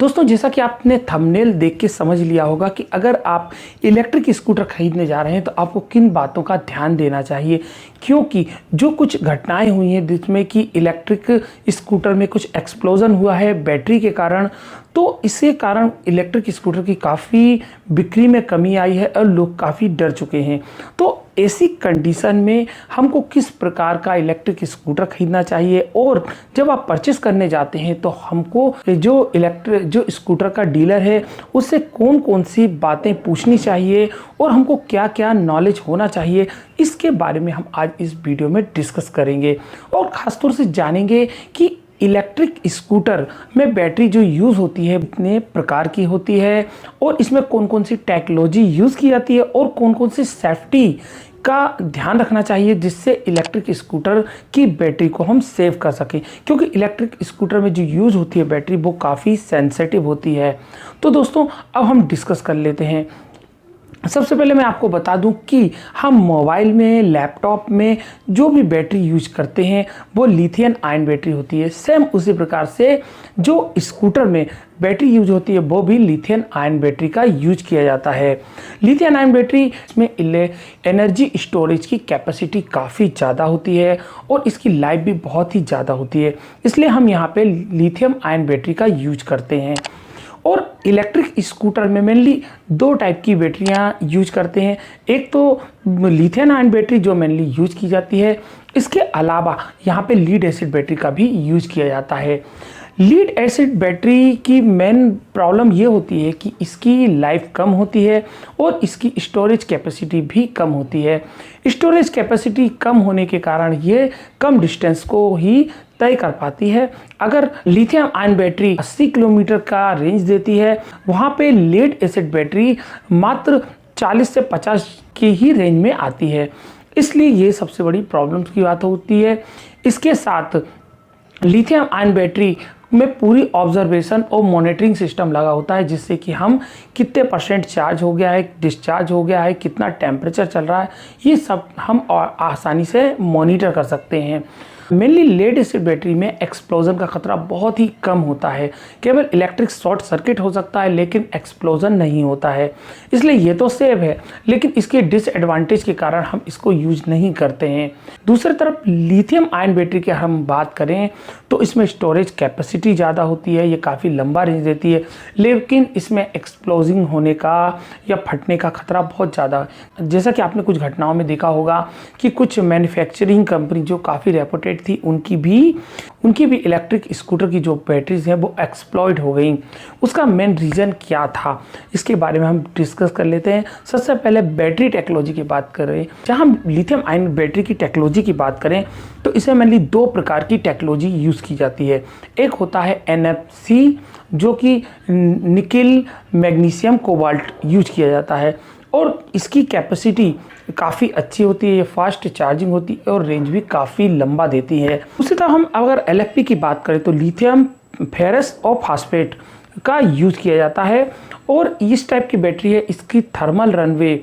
दोस्तों, जैसा कि आपने थंबनेल देख के समझ लिया होगा कि अगर आप इलेक्ट्रिक स्कूटर खरीदने जा रहे हैं तो आपको किन बातों का ध्यान देना चाहिए, क्योंकि जो कुछ घटनाएं हुई हैं जिसमें कि इलेक्ट्रिक स्कूटर में कुछ एक्सप्लोजन हुआ है बैटरी के कारण, तो इसके कारण इलेक्ट्रिक स्कूटर की काफ़ी बिक्री में कमी आई है और लोग काफ़ी डर चुके हैं। तो ऐसी कंडीशन में हमको किस प्रकार का इलेक्ट्रिक स्कूटर खरीदना चाहिए, और जब आप परचेस करने जाते हैं तो हमको जो स्कूटर का डीलर है उससे कौन कौन सी बातें पूछनी चाहिए और हमको क्या क्या नॉलेज होना चाहिए, इसके बारे में हम आज इस वीडियो में डिस्कस करेंगे। और ख़ासतौर से जानेंगे कि इलेक्ट्रिक स्कूटर में बैटरी जो यूज़ होती है कितने प्रकार की होती है और इसमें कौन कौन सी टेक्नोलॉजी यूज़ की जाती है और कौन कौन सी सेफ्टी का ध्यान रखना चाहिए जिससे इलेक्ट्रिक स्कूटर की बैटरी को हम सेव कर सकें, क्योंकि इलेक्ट्रिक स्कूटर में जो यूज़ होती है बैटरी वो काफ़ी सेंसिटिव होती है। तो दोस्तों, अब हम डिस्कस कर लेते हैं। सबसे पहले मैं आपको बता दूं कि हम मोबाइल में, लैपटॉप में जो भी बैटरी यूज करते हैं वो लिथियम आयन बैटरी होती है। सेम उसी प्रकार से जो स्कूटर में बैटरी यूज होती है वो भी लिथियम आयन बैटरी का यूज किया जाता है। लिथियम आयन बैटरी इसमें एनर्जी स्टोरेज की कैपेसिटी काफ़ी ज़्यादा होती है और इसकी लाइफ भी बहुत ही ज़्यादा होती है, इसलिए हम यहाँ पे लिथियम आयन बैटरी का यूज करते हैं। और इलेक्ट्रिक स्कूटर में मेनली दो टाइप की बैटरियां यूज करते हैं। एक तो लिथियम आयन बैटरी जो मेनली यूज की जाती है, इसके अलावा यहाँ पे लीड एसिड बैटरी का भी यूज किया जाता है। लीड एसिड बैटरी की मेन प्रॉब्लम ये होती है कि इसकी लाइफ कम होती है और इसकी स्टोरेज कैपेसिटी भी कम होती है। स्टोरेज कैपेसिटी कम होने के कारण ये कम डिस्टेंस को ही तय कर पाती है। अगर लिथियम आयन बैटरी 80 किलोमीटर का रेंज देती है, वहाँ पे लीड एसिड बैटरी मात्र 40 से 50 की ही रेंज में आती है, इसलिए ये सबसे बड़ी प्रॉब्लम्स की बात होती है। इसके साथ लिथियम आयन बैटरी में पूरी ऑब्जर्वेशन और मॉनिटरिंग सिस्टम लगा होता है, जिससे कि हम कितने परसेंट चार्ज हो गया है, डिस्चार्ज हो गया है, कितना टेम्परेचर चल रहा है, ये सब हम आसानी से मॉनिटर कर सकते हैं। मेनली लीड एसिड बैटरी में एक्सप्लोजन का खतरा बहुत ही कम होता है, केवल इलेक्ट्रिक शॉर्ट सर्किट हो सकता है लेकिन एक्सप्लोजन नहीं होता है, इसलिए ये तो सेफ है, लेकिन इसके डिसएडवांटेज के कारण हम इसको यूज नहीं करते हैं। दूसरी तरफ लिथियम आयन बैटरी की हम बात करें तो इसमें स्टोरेज कैपेसिटी ज़्यादा होती है, ये काफ़ी लंबा रेंज देती है, लेकिन इसमें एक्सप्लोजिंग होने का या फटने का खतरा बहुत ज़्यादा है। जैसा कि आपने कुछ घटनाओं में देखा होगा कि कुछ मैन्युफैक्चरिंग कंपनी जो काफ़ी रेपुटेड थी उनकी भी इलेक्ट्रिक स्कूटर की जो बैटरीज हैं वो एक्सप्लॉइट हो गई। उसका मेन रीज़न क्या था, इसके बारे में हम डिस्कस कर लेते हैं। सबसे पहले बैटरी टेक्नोलॉजी की बात करें, जहां हम लिथियम आयन बैटरी की टेक्नोलॉजी की बात करें तो इसमें मेनली दो प्रकार की टेक्नोलॉजी यूज़ की जाती है। एक होता है NFC, जो कि निकिल मैग्नीशियम कोबाल्ट यूज किया जाता है और इसकी कैपेसिटी काफ़ी अच्छी होती है, ये फास्ट चार्जिंग होती है और रेंज भी काफ़ी लंबा देती है। उसी तरह हम अगर LFP की बात करें तो लिथियम फेरस और फास्फेट का यूज़ किया जाता है और इस टाइप की बैटरी है, इसकी थर्मल रनवे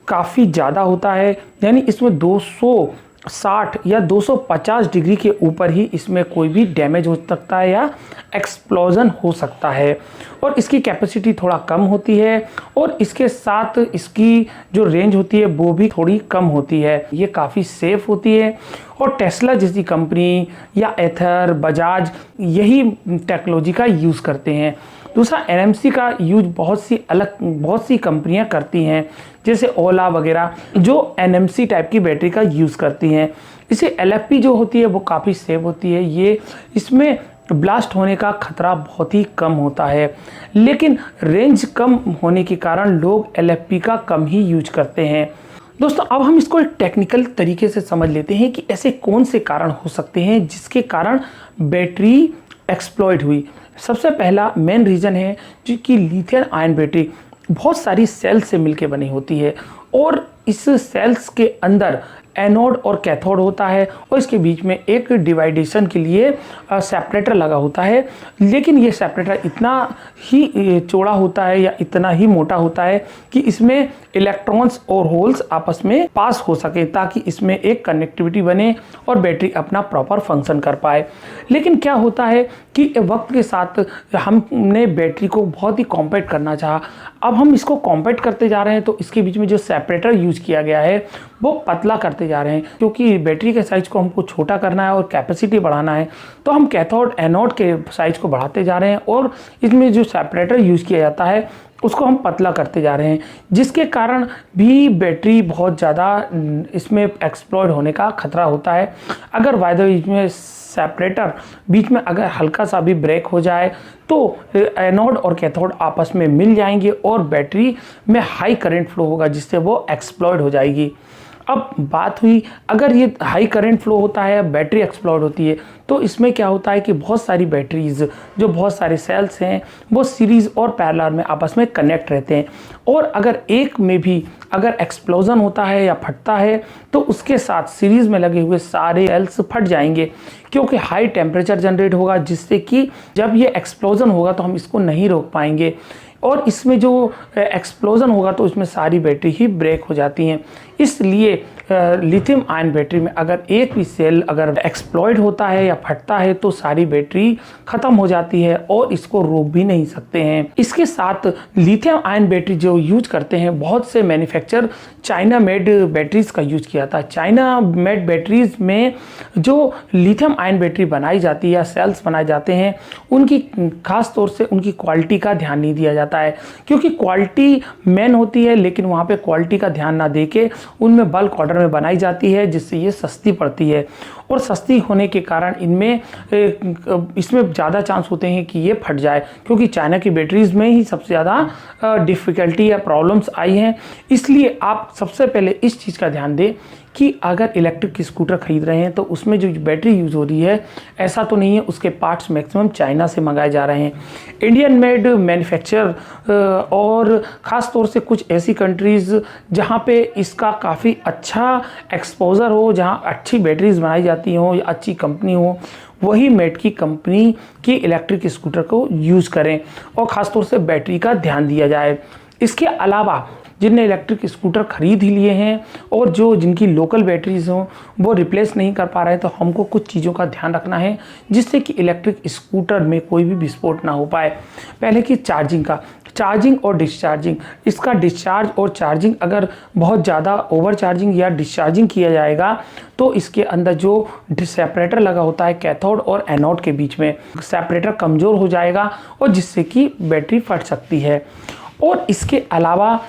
काफ़ी ज़्यादा होता है, यानी इसमें 260 या 250 डिग्री के ऊपर ही इसमें कोई भी डैमेज हो सकता है या एक्सप्लोजन हो सकता है, और इसकी कैपेसिटी थोड़ा कम होती है और इसके साथ इसकी जो रेंज होती है वो भी थोड़ी कम होती है। ये काफ़ी सेफ होती है और टेस्ला जैसी कंपनी या एथर, बजाज यही टेक्नोलॉजी का यूज़ करते हैं। दूसरा NMC का यूज बहुत सी कंपनियां करती हैं, जैसे ओला वगैरह जो NMC टाइप की बैटरी का यूज़ करती हैं। इसे LFP जो होती है वो काफ़ी सेफ होती है, ये इसमें ब्लास्ट होने का खतरा बहुत ही कम होता है, लेकिन रेंज कम होने के कारण लोग LFP का कम ही यूज करते हैं। दोस्तों, अब हम इसको एक टेक्निकल तरीके से समझ लेते हैं कि ऐसे कौन से कारण हो सकते हैं जिसके कारण बैटरी एक्सप्लॉइट हुई। सबसे पहला मेन रीज़न है जो कि लिथियम आयन बैटरी बहुत सारी सेल्स से मिलकर बनी होती है और इस सेल्स के अंदर एनोड और कैथोड होता है और इसके बीच में एक डिवाइडेशन के लिए सेपरेटर लगा होता है। लेकिन ये सेपरेटर इतना ही चौड़ा होता है या इतना ही मोटा होता है कि इसमें इलेक्ट्रॉन्स और होल्स आपस में पास हो सके, ताकि इसमें एक कनेक्टिविटी बने और बैटरी अपना प्रॉपर फंक्शन कर पाए। लेकिन क्या होता है कि वक्त के साथ हमने बैटरी को बहुत ही कॉम्पैक्ट करना चाहा। अब हम इसको कॉम्पैक्ट करते जा रहे हैं तो इसके बीच में जो सेपरेटर यूज किया गया है वो पतला करते जा रहे हैं, क्योंकि बैटरी के साइज को हमको छोटा करना है और कैपेसिटी बढ़ाना है। तो हम कैथोड एनोड के साइज को बढ़ाते जा रहे हैं और इसमें जो सेपरेटर यूज किया जाता है उसको हम पतला करते जा रहे हैं, जिसके कारण भी बैटरी बहुत ज़्यादा इसमें एक्सप्लोड होने का खतरा होता है। अगर बाय द वे इसमें सेपरेटर बीच में अगर हल्का सा भी ब्रेक हो जाए तो एनोड और कैथोड आपस में मिल जाएंगे और बैटरी में हाई करंट फ्लो होगा, जिससे वो एक्सप्लोड हो जाएगी। अब बात हुई, अगर ये हाई करंट फ्लो होता है, बैटरी एक्सप्लोड होती है, तो इसमें क्या होता है कि बहुत सारी बैटरीज, जो बहुत सारे सेल्स हैं, वो सीरीज़ और पैरेलल में आपस में कनेक्ट रहते हैं। और अगर एक में भी अगर एक्सप्लोजन होता है या फटता है तो उसके साथ सीरीज़ में लगे हुए सारे सेल्स फट जाएंगे, क्योंकि हाई टेम्परेचर जनरेट होगा, जिससे कि जब ये एक्सप्लोजन होगा तो हम इसको नहीं रोक पाएंगे और इसमें जो एक्सप्लोजन होगा तो इसमें सारी बैटरी ही ब्रेक हो जाती हैं। इसलिए लिथियम आयन बैटरी में अगर एक भी सेल अगर एक्सप्लॉइड होता है या फटता है तो सारी बैटरी ख़त्म हो जाती है और इसको रोक भी नहीं सकते हैं। इसके साथ लिथियम आयन बैटरी जो यूज करते हैं, बहुत से मैन्युफैक्चर चाइना मेड बैटरीज का यूज किया था। चाइना मेड बैटरीज में जो लिथियम आयन बैटरी बनाई जाती है या सेल्स बनाए जाते हैं, उनकी खास तौर से उनकी क्वालिटी का ध्यान नहीं दिया जाता है, क्योंकि क्वालिटी मेन होती है, लेकिन वहाँ पे क्वालिटी का ध्यान ना देके उनमें बल्क ऑर्डर में बनाई जाती है, जिससे ये सस्ती पड़ती है। और सस्ती होने के कारण इसमें ज़्यादा चांस होते हैं कि ये फट जाए, क्योंकि चाइना की बैटरीज में ही सबसे ज़्यादा डिफ़िकल्टी या प्रॉब्लम्स आई हैं। इसलिए आप सबसे पहले इस चीज़ का ध्यान दें कि अगर इलेक्ट्रिक स्कूटर खरीद रहे हैं तो उसमें जो बैटरी यूज़ हो रही है, ऐसा तो नहीं है उसके पार्ट्स मैक्सिमम चाइना से मंगाए जा रहे हैं। इंडियन मेड मैन्युफैक्चर और ख़ास तौर से कुछ ऐसी कंट्रीज़ जहाँ पे इसका काफ़ी अच्छा एक्सपोजर हो, जहाँ अच्छी बैटरीज बनाई जाती हों या अच्छी कंपनी हो, वही मेड की कंपनी की इलेक्ट्रिक स्कूटर को यूज़ करें और ख़ास तौर से बैटरी का ध्यान दिया जाए। इसके अलावा जिनने इलेक्ट्रिक स्कूटर खरीद ही लिए हैं और जिनकी लोकल बैटरीज हों वो रिप्लेस नहीं कर पा रहे हैं, तो हमको कुछ चीज़ों का ध्यान रखना है जिससे कि इलेक्ट्रिक स्कूटर में कोई भी विस्फोट ना हो पाए। पहले की चार्जिंग और डिस्चार्जिंग, इसका डिस्चार्ज और चार्जिंग अगर बहुत ज़्यादा ओवर चार्जिंग या डिस्चार्जिंग किया जाएगा तो इसके अंदर जो सेपरेटर लगा होता है कैथोड और एनोड के बीच में, सेपरेटर कमज़ोर हो जाएगा और जिससे कि बैटरी फट सकती है। और इसके अलावा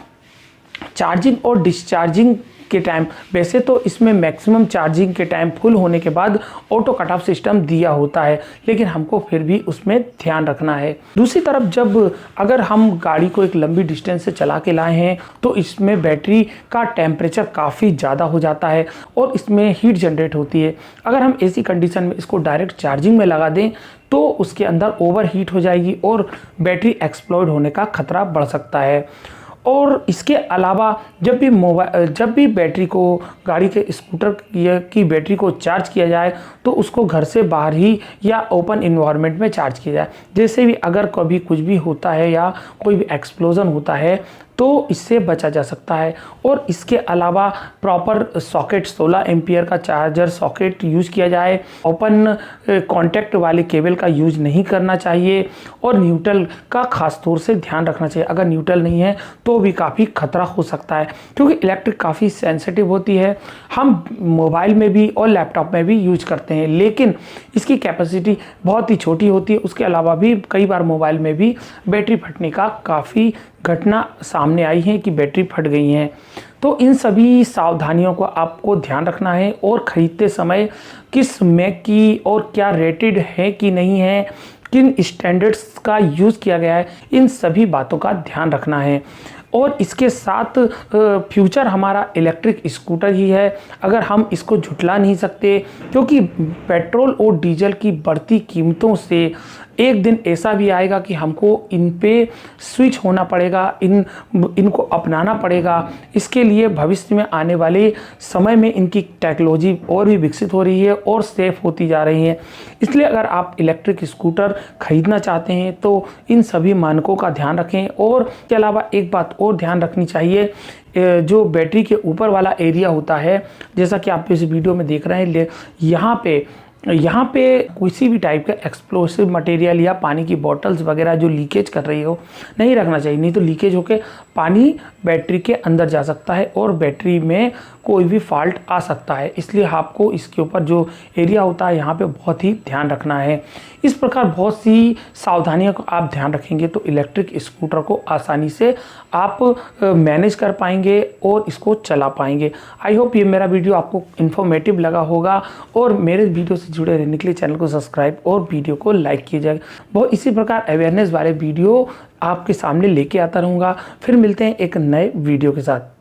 चार्जिंग और डिस्चार्जिंग के टाइम, वैसे तो इसमें मैक्सिमम चार्जिंग के टाइम फुल होने के बाद ऑटो कट ऑफ सिस्टम दिया होता है, लेकिन हमको फिर भी उसमें ध्यान रखना है। दूसरी तरफ जब अगर हम गाड़ी को एक लंबी डिस्टेंस से चला के लाए हैं तो इसमें बैटरी का टेम्परेचर काफ़ी ज़्यादा हो जाता है और इसमें हीट जनरेट होती है। अगर हम ऐसी कंडीशन में इसको डायरेक्ट चार्जिंग में लगा दें तो उसके अंदर ओवर हीट हो जाएगी और बैटरी एक्सप्लोड होने का खतरा बढ़ सकता है। और इसके अलावा जब भी बैटरी को, गाड़ी के स्कूटर की बैटरी को चार्ज किया जाए तो उसको घर से बाहर ही या ओपन इन्वायरमेंट में चार्ज किया जाए। जैसे भी अगर कभी कुछ भी होता है या कोई भी एक्सप्लोजन होता है तो इससे बचा जा सकता है। और इसके अलावा प्रॉपर सॉकेट 16 एम्पियर का चार्जर सॉकेट यूज़ किया जाए, ओपन कॉन्टैक्ट वाले केबल का यूज़ नहीं करना चाहिए और न्यूट्रल का खास तौर से ध्यान रखना चाहिए। अगर न्यूट्रल नहीं है तो भी काफ़ी खतरा हो सकता है, क्योंकि इलेक्ट्रिक काफ़ी सेंसिटिव होती है। हम मोबाइल में भी और लैपटॉप में भी यूज करते हैं, लेकिन इसकी कैपेसिटी बहुत ही छोटी होती है। उसके अलावा भी कई बार मोबाइल में भी बैटरी फटने का काफ़ी घटना सामने आई है कि बैटरी फट गई हैं। तो इन सभी सावधानियों को आपको ध्यान रखना है और ख़रीदते समय किस मैक की और क्या रेटेड है कि नहीं है, किन स्टैंडर्ड्स का यूज़ किया गया है, इन सभी बातों का ध्यान रखना है। और इसके साथ फ्यूचर हमारा इलेक्ट्रिक स्कूटर ही है, अगर हम इसको झुटला नहीं सकते, क्योंकि पेट्रोल और डीजल की बढ़ती कीमतों से एक दिन ऐसा भी आएगा कि हमको इन पे स्विच होना पड़ेगा, इनको अपनाना पड़ेगा। इसके लिए भविष्य में आने वाले समय में इनकी टेक्नोलॉजी और भी विकसित हो रही है और सेफ होती जा रही है। इसलिए अगर आप इलेक्ट्रिक स्कूटर खरीदना चाहते हैं तो इन सभी मानकों का ध्यान रखें। और इसके अलावा एक बात और ध्यान रखनी चाहिए, जो बैटरी के ऊपर वाला एरिया होता है, जैसा कि आप इस वीडियो में देख रहे हैं, यहाँ पे किसी भी टाइप का एक्सप्लोसिव मटेरियल या पानी की बॉटल्स वगैरह जो लीकेज कर रही हो नहीं रखना चाहिए, नहीं तो लीकेज होकर पानी बैटरी के अंदर जा सकता है और बैटरी में कोई भी फॉल्ट आ सकता है। इसलिए आपको इसके ऊपर जो एरिया होता है यहाँ पे बहुत ही ध्यान रखना है। इस प्रकार बहुत सी सावधानियों को आप ध्यान रखेंगे तो इलेक्ट्रिक स्कूटर को आसानी से आप मैनेज कर पाएंगे और इसको चला पाएंगे। आई होप ये मेरा वीडियो आपको इन्फॉर्मेटिव लगा होगा और मेरे वीडियो से जुड़े रहने के लिए चैनल को सब्सक्राइब और वीडियो को लाइक कीजिएगा। बहुत इसी प्रकार अवेयरनेस वाले वीडियो आपके सामने लेके आता रहूँगा। फिर मिलते हैं एक नए वीडियो के साथ।